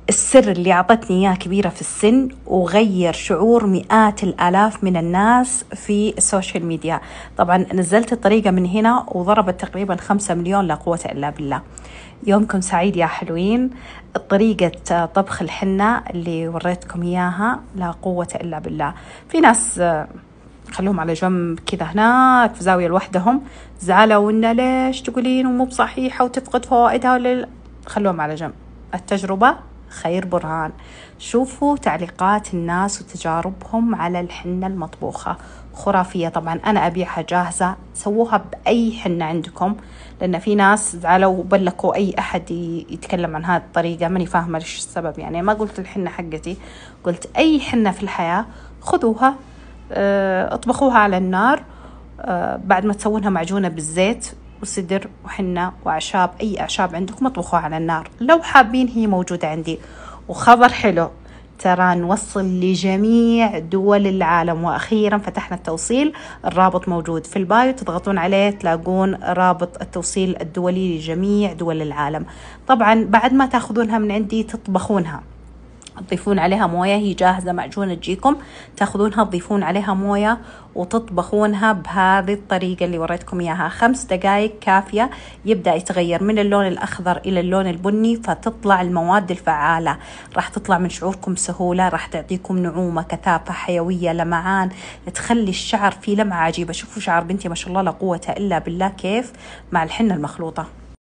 السر اللي أعطتني إياه كبيرة في السن وغير شعور مئات الآلاف من الناس في السوشيال ميديا. طبعا نزلت الطريقة من هنا وضربت تقريبا 5 مليون، لا قوة إلا بالله. يومكم سعيد يا حلوين. طريقة طبخ الحنة اللي وريتكم إياها لا قوة إلا بالله. في ناس خلوهم على جنب كذا هناك في زاوية لوحدهم، زعلوا إن ليش تقولين ومو بصحيحة وتفقد فوائدها خلوهم على جنب. التجربة خير برهان. شوفوا تعليقات الناس وتجاربهم على الحنة المطبوخة خرافية. طبعا أنا أبيعها جاهزة، سووها بأي حنة عندكم، لأن في ناس زعلوا وبلكوا أي أحد يتكلم عن هذه الطريقة. ماني فاهمة ليش السبب، يعني ما قلت الحنة حقتي، قلت أي حنة في الحياة خذوها اطبخوها على النار، بعد ما تسوونها معجونة بالزيت وصدر وحنة وأعشاب، أي أعشاب عندكم اطبخوها على النار. لو حابين هي موجودة عندي. وخبر حلو، ترى نوصل لجميع دول العالم، وأخيرا فتحنا التوصيل. الرابط موجود في البايو، تضغطون عليه تلاقون رابط التوصيل الدولي لجميع دول العالم. طبعا بعد ما تاخذونها من عندي تطبخونها، تضيفون عليها موية، هي جاهزة معجونة تجيكم، تاخذونها تضيفون عليها موية وتطبخونها بهذه الطريقة اللي وريتكم إياها. 5 دقائق كافية، يبدأ يتغير من اللون الأخضر إلى اللون البني، فتطلع المواد الفعالة، راح تطلع من شعوركم سهولة، راح تعطيكم نعومة، كثافة، حيوية، لمعان، تخلي الشعر فيه لمعة عجيبة. شوفوا شعر بنتي ما شاء الله لا قوة إلا بالله كيف مع الحنة المخلوطة.